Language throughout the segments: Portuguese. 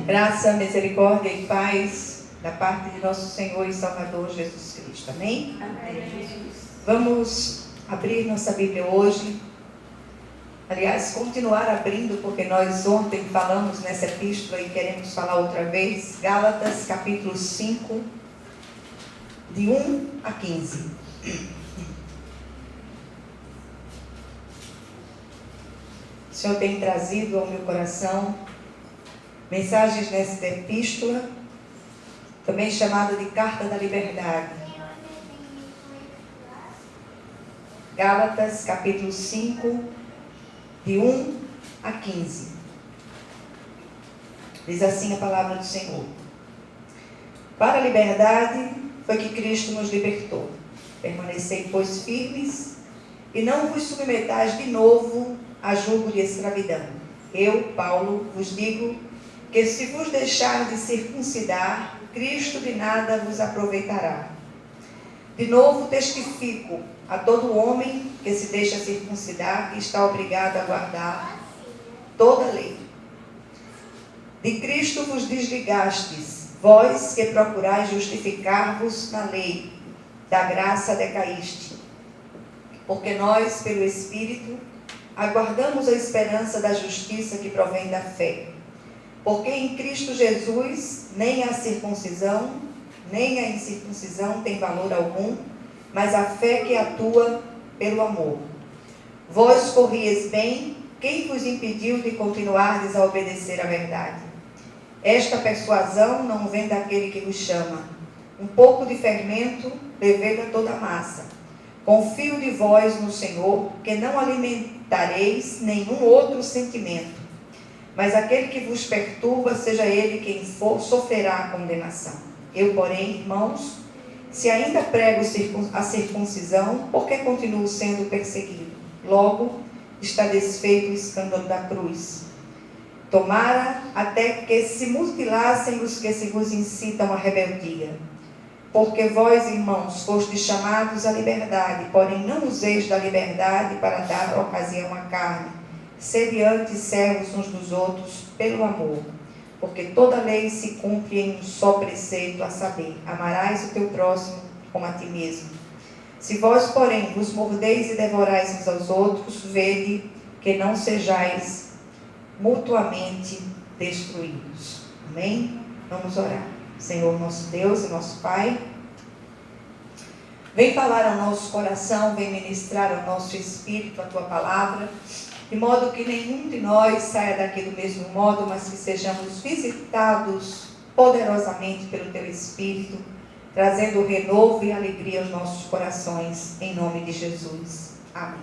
Graça, misericórdia e paz da parte de nosso Senhor e Salvador Jesus Cristo. Amém? Amém. Vamos abrir nossa Bíblia hoje. Aliás, continuar abrindo, porque nós ontem falamos nessa epístola e queremos falar outra vez. Gálatas, capítulo 5, de 1 a 15. O Senhor tem trazido ao meu coração mensagens nesta epístola, também chamada de Carta da Liberdade. Gálatas, capítulo 5, de 1 a 15. Diz assim a palavra do Senhor. Para a liberdade foi que Cristo nos libertou. Permanecei, pois, firmes, e não vos submetais de novo a jugo de escravidão. Eu, Paulo, vos digo que se vos deixar de circuncidar, Cristo de nada vos aproveitará. De novo testifico a todo homem que se deixa circuncidar que está obrigado a guardar toda a lei. De Cristo vos desligastes, vós que procurais justificar-vos na lei, da graça decaíste. Porque nós, pelo Espírito, aguardamos a esperança da justiça que provém da fé. Porque em Cristo Jesus nem a circuncisão, nem a incircuncisão tem valor algum, mas a fé que atua pelo amor. Vós corrieis bem, quem vos impediu de continuardes a obedecer à verdade? Esta persuasão não vem daquele que vos chama. Um pouco de fermento leveda toda a massa. Confio de vós no Senhor, que não alimentareis nenhum outro sentimento. Mas aquele que vos perturba, seja ele quem for, sofrerá a condenação. Eu, porém, irmãos, se ainda prego a circuncisão, por que continuo sendo perseguido? Logo, está desfeito o escândalo da cruz. Tomara até que se mutilassem os que se vos incitam à rebeldia. Porque vós, irmãos, fostes chamados à liberdade, porém não useis da liberdade para dar ocasião à carne. Sede antes servos uns dos outros pelo amor, porque toda lei se cumpre em um só preceito, a saber, amarás o teu próximo como a ti mesmo. Se vós, porém, vos mordeis e devorais uns aos outros, vede que não sejais mutuamente destruídos. Amém? Vamos orar. Senhor nosso Deus e nosso Pai, vem falar ao nosso coração, vem ministrar ao nosso espírito a tua palavra, de modo que nenhum de nós saia daqui do mesmo modo, mas que sejamos visitados poderosamente pelo teu Espírito, trazendo renovo e alegria aos nossos corações, em nome de Jesus. Amém.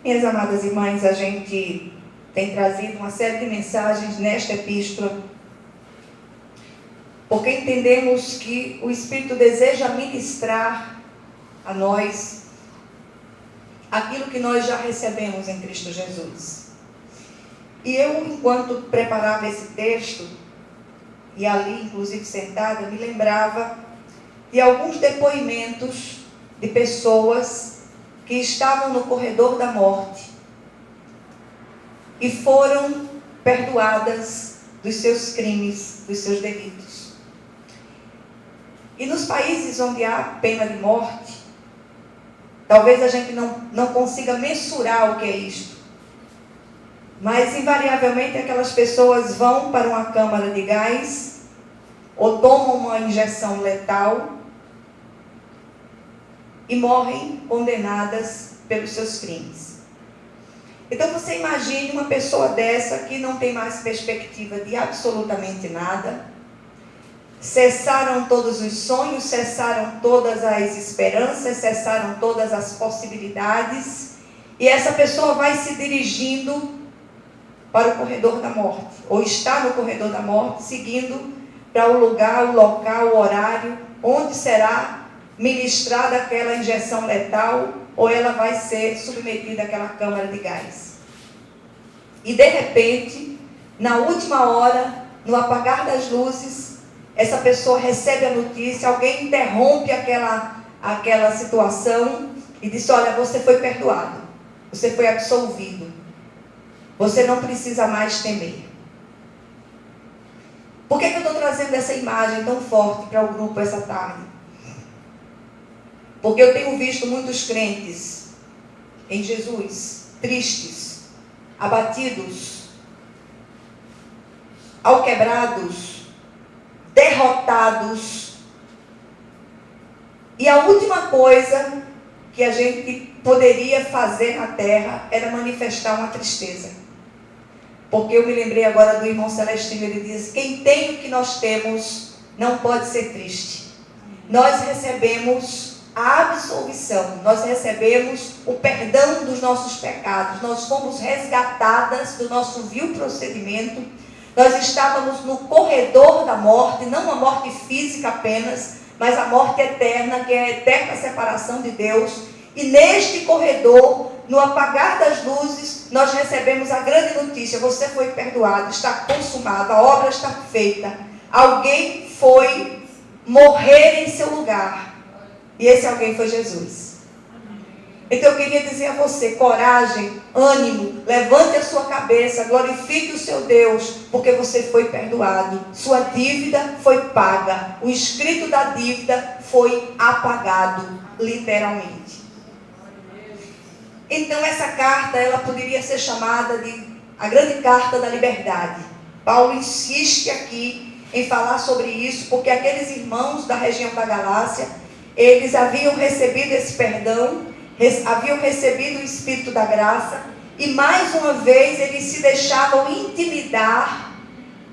Minhas amadas irmãs, a gente tem trazido uma série de mensagens nesta epístola, porque entendemos que o Espírito deseja ministrar a nós aquilo que nós já recebemos em Cristo Jesus. E eu, enquanto preparava esse texto, e ali, inclusive sentada, me lembrava de alguns depoimentos de pessoas que estavam no corredor da morte e foram perdoadas dos seus crimes, dos seus delitos. E nos países onde há pena de morte, talvez a gente não consiga mensurar o que é isto. Mas, invariavelmente, aquelas pessoas vão para uma câmara de gás ou tomam uma injeção letal e morrem condenadas pelos seus crimes. Então, você imagine uma pessoa dessa que não tem mais perspectiva de absolutamente nada. Cessaram todos os sonhos, cessaram todas as esperanças, cessaram todas as possibilidades. E essa pessoa vai se dirigindo para o corredor da morte, ou está no corredor da morte, seguindo para o lugar, o local, o horário, onde será ministrada aquela injeção letal, ou ela vai ser submetida àquela câmara de gás. E de repente, na última hora, no apagar das luzes, essa pessoa recebe a notícia, alguém interrompe aquela situação e diz: olha, você foi perdoado, você foi absolvido, você não precisa mais temer. Por que eu estou trazendo essa imagem tão forte para o grupo essa tarde? Porque eu tenho visto muitos crentes em Jesus, tristes, abatidos, alquebrados, derrotados. E a última coisa que a gente poderia fazer na terra era manifestar uma tristeza. Porque eu me lembrei agora do irmão Celestino, ele diz: quem tem o que nós temos não pode ser triste. Nós recebemos a absolvição, nós recebemos o perdão dos nossos pecados, nós fomos resgatadas do nosso vil procedimento, nós estávamos no corredor da morte, não a morte física apenas, mas a morte eterna, que é a eterna separação de Deus. E neste corredor, no apagar das luzes, nós recebemos a grande notícia: você foi perdoado, está consumado, a obra está feita. Alguém foi morrer em seu lugar. E esse alguém foi Jesus. Então eu queria dizer a você: coragem, ânimo, levante a sua cabeça, glorifique o seu Deus, porque você foi perdoado. Sua dívida foi paga. O escrito da dívida foi apagado, literalmente. Então essa carta, ela poderia ser chamada de a grande carta da liberdade. Paulo insiste aqui em falar sobre isso, porque aqueles irmãos da região da Galácia, eles haviam recebido esse perdão, haviam recebido o Espírito da graça, e mais uma vez eles se deixavam intimidar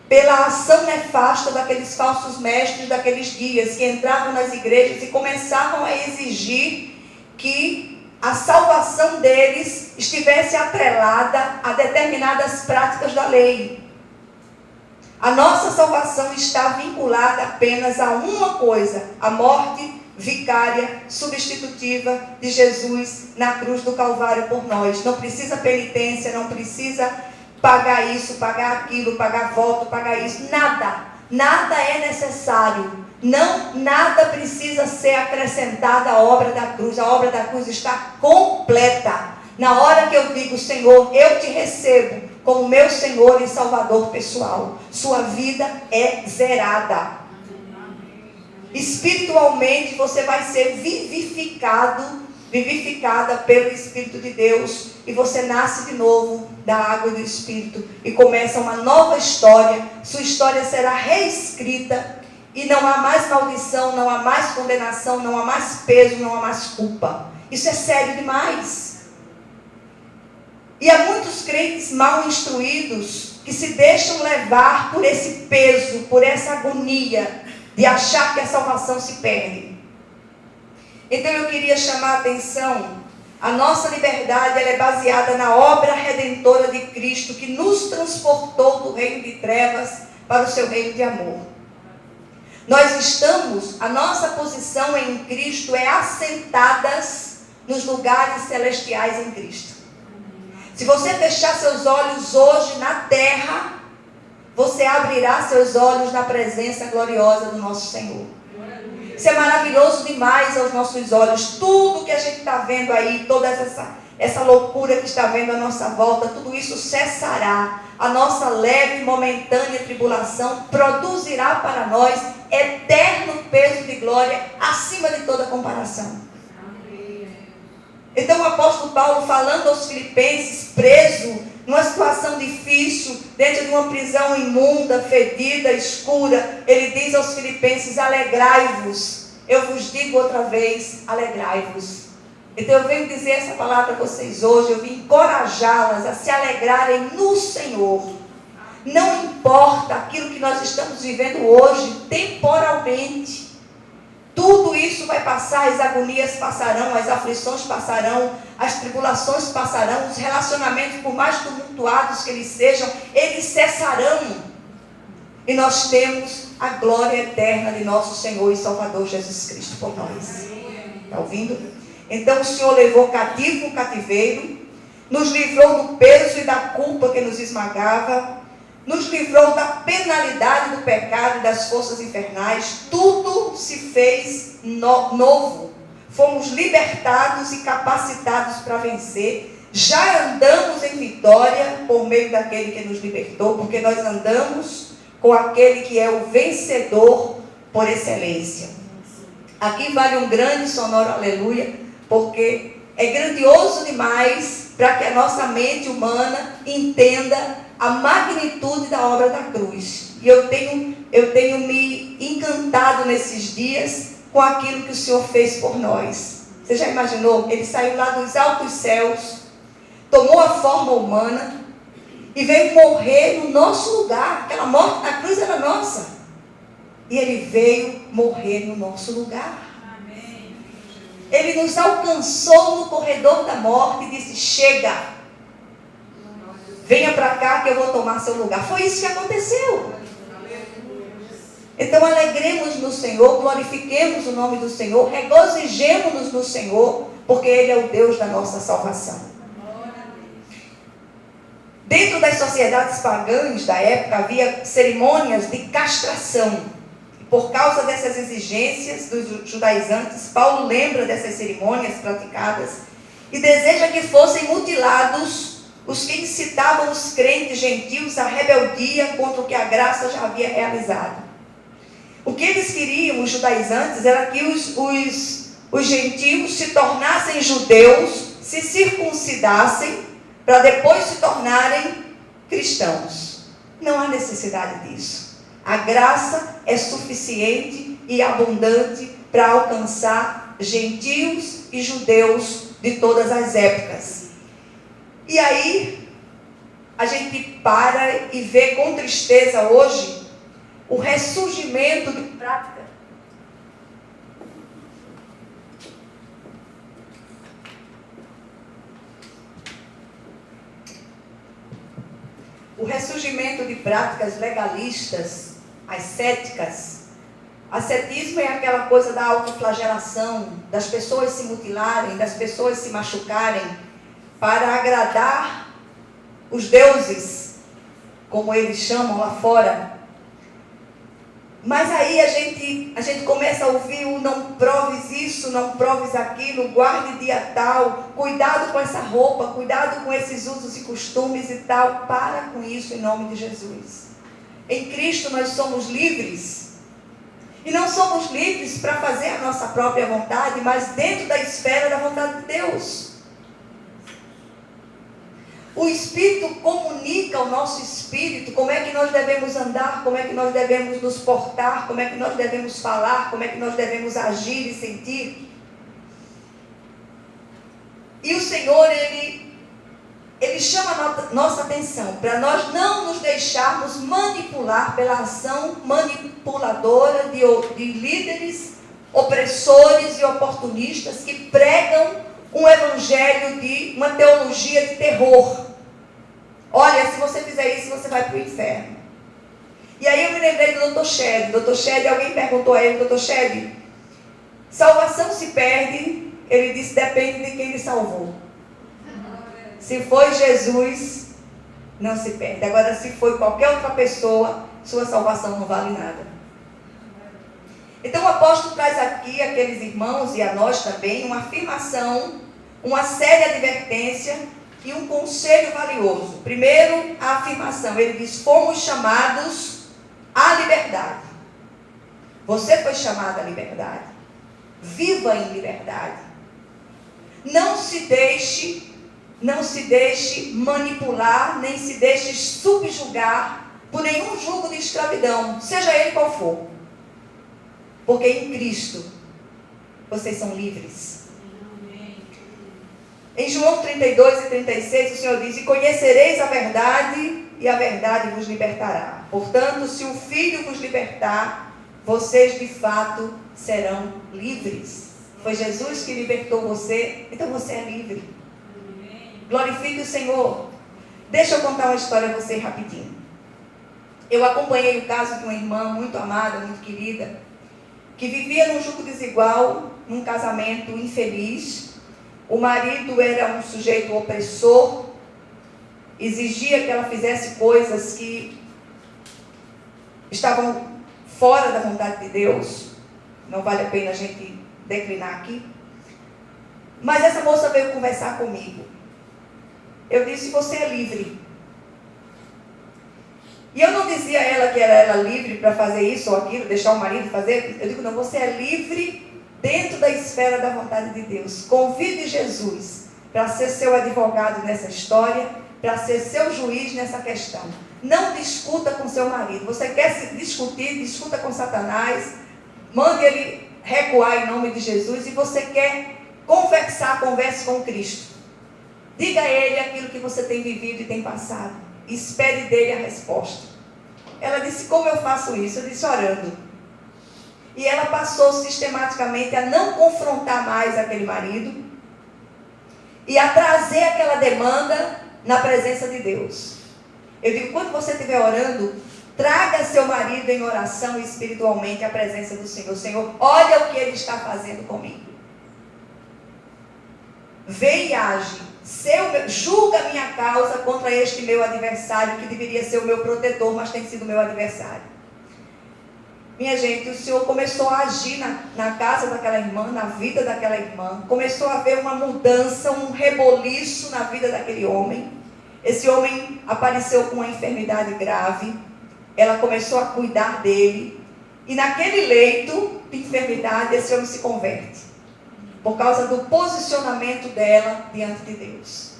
pela ação nefasta daqueles falsos mestres daqueles dias, que entravam nas igrejas e começavam a exigir que a salvação deles estivesse atrelada a determinadas práticas da lei. A nossa salvação está vinculada apenas a uma coisa: a morte vicária, substitutiva de Jesus na cruz do Calvário por nós. Não precisa penitência, não precisa pagar isso, pagar aquilo, pagar voto, pagar isso. Nada é necessário. Nada precisa ser acrescentado à obra da cruz. A obra da cruz está completa. Na hora que eu digo: Senhor, eu te recebo como meu Senhor e Salvador pessoal, sua vida é zerada. Espiritualmente você vai ser vivificada pelo Espírito de Deus, e você nasce de novo da água e do Espírito e começa uma nova história. Sua história será reescrita e não há mais maldição, não há mais condenação, não há mais peso, não há mais culpa. Isso é sério demais. E há muitos crentes mal instruídos que se deixam levar por esse peso, por essa agonia de achar que a salvação se perde. Então eu queria chamar a atenção: a nossa liberdade, ela é baseada na obra redentora de Cristo, que nos transportou do reino de trevas para o seu reino de amor. A nossa posição em Cristo é assentadas nos lugares celestiais em Cristo. Se você fechar seus olhos hoje na terra, você abrirá seus olhos na presença gloriosa do nosso Senhor. Isso é maravilhoso demais aos nossos olhos. Tudo que a gente está vendo aí, toda essa loucura que está vendo à nossa volta, tudo isso cessará. A nossa leve e momentânea tribulação produzirá para nós eterno peso de glória acima de toda comparação. Então o apóstolo Paulo, falando aos filipenses, preso numa situação difícil, dentro de uma prisão imunda, fedida, escura, ele diz aos filipenses: alegrai-vos. Eu vos digo outra vez, alegrai-vos. Então eu venho dizer essa palavra para vocês hoje, eu vim encorajá-las a se alegrarem no Senhor. Não importa aquilo que nós estamos vivendo hoje, temporalmente. Tudo isso vai passar, as agonias passarão, as aflições passarão, as tribulações passarão, os relacionamentos, por mais tumultuados que eles sejam, eles cessarão. E nós temos a glória eterna de nosso Senhor e Salvador Jesus Cristo por nós. Está ouvindo? Então o Senhor levou cativo o cativeiro, nos livrou do peso e da culpa que nos esmagava, nos livrou da penalidade do pecado e das forças infernais. Tudo se fez novo. Fomos libertados e capacitados para vencer. Já andamos em vitória por meio daquele que nos libertou, porque nós andamos com aquele que é o vencedor por excelência. Aqui vale um grande sonoro aleluia, porque é grandioso demais para que a nossa mente humana entenda a magnitude da obra da cruz. E eu tenho me encantado nesses dias com aquilo que o Senhor fez por nós. Você já imaginou? Ele saiu lá dos altos céus, tomou a forma humana e veio morrer no nosso lugar. Aquela morte na cruz era nossa. E ele veio morrer no nosso lugar. Amém. Ele nos alcançou no corredor da morte e disse: chega, venha para cá que eu vou tomar seu lugar. Foi isso que aconteceu. Então alegremos no Senhor, glorifiquemos o nome do Senhor, regozijemos-nos no Senhor, porque Ele é o Deus da nossa salvação. Dentro das sociedades pagãs da época havia cerimônias de castração. Por causa dessas exigências dos judaizantes, Paulo lembra dessas cerimônias praticadas e deseja que fossem mutilados os que incitavam os crentes gentios à rebeldia contra o que a graça já havia realizado. O que eles queriam, os judaizantes, era que os gentios se tornassem judeus, se circuncidassem, para depois se tornarem cristãos. Não há necessidade disso. A graça é suficiente e abundante para alcançar gentios e judeus de todas as épocas. E aí, a gente para e vê com tristeza hoje o ressurgimento de prática. O ressurgimento de práticas legalistas, ascéticas. Ascetismo é aquela coisa da autoflagelação, das pessoas se mutilarem, das pessoas se machucarem para agradar os deuses, como eles chamam lá fora. Mas aí a gente começa a ouvir o não proves isso, não proves aquilo, guarde dia tal, cuidado com essa roupa, cuidado com esses usos e costumes e tal. Para com isso em nome de Jesus. Em Cristo nós somos livres. E não somos livres para fazer a nossa própria vontade, mas dentro da esfera da vontade de Deus. O Espírito comunica ao nosso espírito como é que nós devemos andar, como é que nós devemos nos portar, como é que nós devemos falar, como é que nós devemos agir e sentir. E o Senhor, Ele chama a nossa atenção para nós não nos deixarmos manipular pela ação manipuladora de líderes, opressores e oportunistas que pregam um evangelho de uma teologia de terror. Olha, se você fizer isso, você vai para o inferno. E aí eu me lembrei do Dr. Shedd. Dr. Shedd, alguém perguntou a ele: Dr. Shedd, salvação se perde? Ele disse: depende de quem lhe salvou. Se foi Jesus, não se perde. Agora, se foi qualquer outra pessoa, sua salvação não vale nada. Então o apóstolo traz aqui àqueles irmãos e a nós também uma afirmação, uma séria advertência e um conselho valioso. Primeiro, a afirmação. Ele diz: fomos chamados à liberdade. Você foi chamado à liberdade. Viva em liberdade. Não se deixe manipular, nem se deixe subjugar por nenhum jugo de escravidão, seja ele qual for. Porque em Cristo vocês são livres. Em João 32 e 36, o Senhor diz: e conhecereis a verdade, e a verdade vos libertará. Portanto, se o Filho vos libertar, vocês de fato serão livres. Foi Jesus que libertou você, então você é livre. Glorifique o Senhor. Deixa eu contar uma história a você rapidinho. Eu acompanhei o caso de uma irmã muito amada, muito querida, que vivia num jugo desigual, num casamento infeliz. O marido era um sujeito opressor, exigia que ela fizesse coisas que estavam fora da vontade de Deus. Não vale a pena a gente declinar aqui. Mas essa moça veio conversar comigo. Eu disse: você é livre. E eu não dizia a ela que era livre para fazer isso ou aquilo, deixar o marido fazer. Eu digo, não, você é livre dentro da esfera da vontade de Deus. Convide Jesus para ser seu advogado nessa história, para ser seu juiz nessa questão. Não discuta com seu marido. Você quer se discutir, discuta com Satanás, mande ele recuar em nome de Jesus. E você quer conversar, converse com Cristo. Diga a ele aquilo que você tem vivido e tem passado. Espere dele a resposta. Ela disse, como eu faço isso? Eu disse, orando. E ela passou sistematicamente a não confrontar mais aquele marido e a trazer aquela demanda na presença de Deus. Eu digo, quando você estiver orando, traga seu marido em oração espiritualmente à presença do Senhor. Senhor, olha o que ele está fazendo comigo. Vê e age. Julga a minha causa contra este meu adversário, que deveria ser o meu protetor, mas tem sido o meu adversário. Minha gente, o Senhor começou a agir na casa daquela irmã, na vida daquela irmã. Começou a haver uma mudança, um reboliço na vida daquele homem. Esse homem apareceu com uma enfermidade grave. Ela começou a cuidar dele. E naquele leito de enfermidade, esse homem se converte. Por causa do posicionamento dela diante de Deus.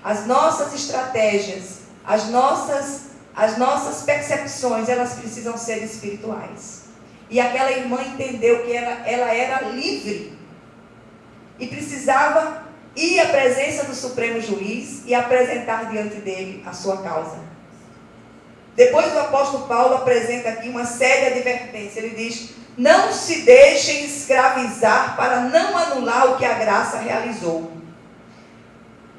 As nossas estratégias, as nossas percepções, elas precisam ser espirituais. E aquela irmã entendeu que ela era livre. E precisava ir à presença do Supremo Juiz e apresentar diante dele a sua causa. Depois o apóstolo Paulo apresenta aqui uma séria advertência. Ele diz, não se deixem escravizar para não anular o que a graça realizou.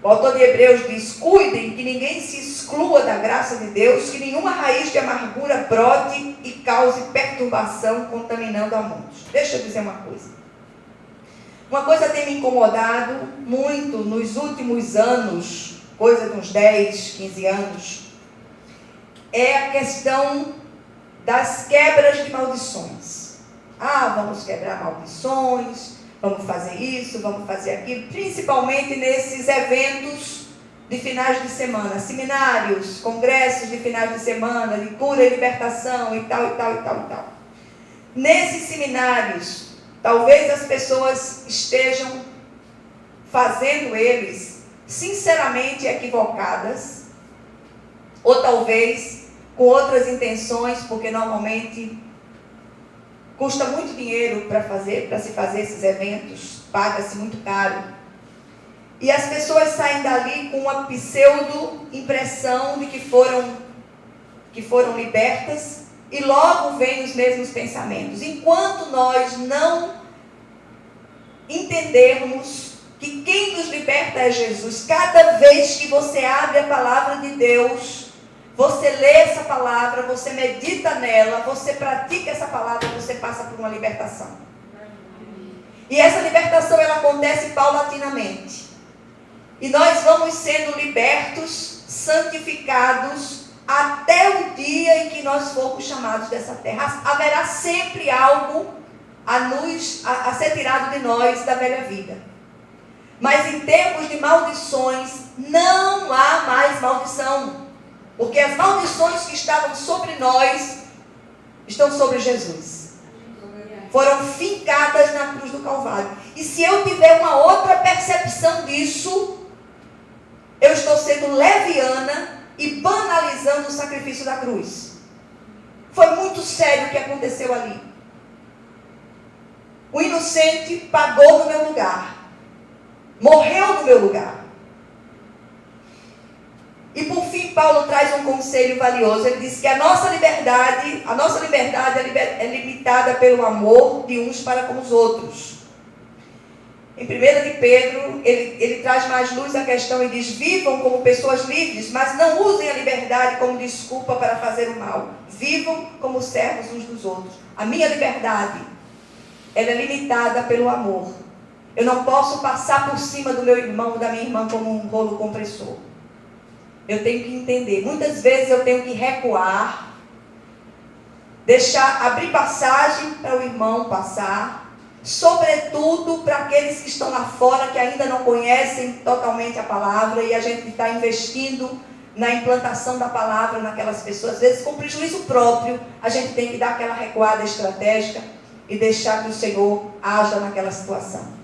O autor de Hebreus diz, cuidem que ninguém se exclua da graça de Deus, que nenhuma raiz de amargura brote e cause perturbação, contaminando a muitos. Deixa eu dizer uma coisa. Uma coisa tem me incomodado muito nos últimos anos, coisa de uns 10, 15 anos, é a questão das quebras de maldições. Vamos quebrar maldições, vamos fazer isso, vamos fazer aquilo, principalmente nesses eventos de finais de semana, seminários, congressos de finais de semana, de cura e libertação e tal, e tal, e tal, e tal. Nesses seminários, talvez as pessoas estejam fazendo eles sinceramente equivocadas, ou talvez com outras intenções, porque normalmente custa muito dinheiro para se fazer esses eventos, paga-se muito caro. E as pessoas saem dali com uma pseudo-impressão de que foram libertas, e logo vêm os mesmos pensamentos. Enquanto nós não entendermos que quem nos liberta é Jesus, cada vez que você abre a palavra de Deus, você lê essa palavra, você medita nela, você pratica essa palavra, você passa por uma libertação. E essa libertação, ela acontece paulatinamente. E nós vamos sendo libertos, santificados, até o dia em que nós formos chamados dessa terra. Haverá sempre algo a ser tirado de nós da velha vida. Mas em termos de maldições, não há mais maldição. Porque as maldições que estavam sobre nós, estão sobre Jesus. Foram fincadas na cruz do Calvário. E se eu tiver uma outra percepção disso, eu estou sendo leviana e banalizando o sacrifício da cruz. Foi muito sério o que aconteceu ali. O inocente pagou no meu lugar. Morreu no meu lugar. E por fim, Paulo traz um conselho valioso. Ele diz que a nossa liberdade é limitada pelo amor de uns para com os outros. Em 1 de Pedro, ele traz mais luz à questão e diz, vivam como pessoas livres, mas não usem a liberdade como desculpa para fazer o mal. Vivam como servos uns dos outros. A minha liberdade, ela é limitada pelo amor. Eu não posso passar por cima do meu irmão ou da minha irmã como um rolo compressor. Eu tenho que entender. Muitas vezes eu tenho que recuar, abrir passagem para o irmão passar, sobretudo para aqueles que estão lá fora, que ainda não conhecem totalmente a palavra, e a gente está investindo na implantação da palavra naquelas pessoas, às vezes com prejuízo próprio, a gente tem que dar aquela recuada estratégica e deixar que o Senhor haja naquela situação.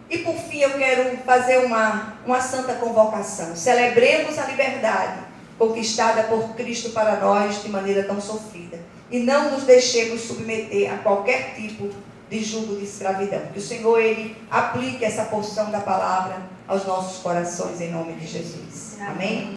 E por fim eu quero fazer uma santa convocação. Celebremos a liberdade conquistada por Cristo para nós de maneira tão sofrida. E não nos deixemos submeter a qualquer tipo de jugo de escravidão. Que o Senhor, Ele aplique essa porção da palavra aos nossos corações em nome de Jesus. Amém?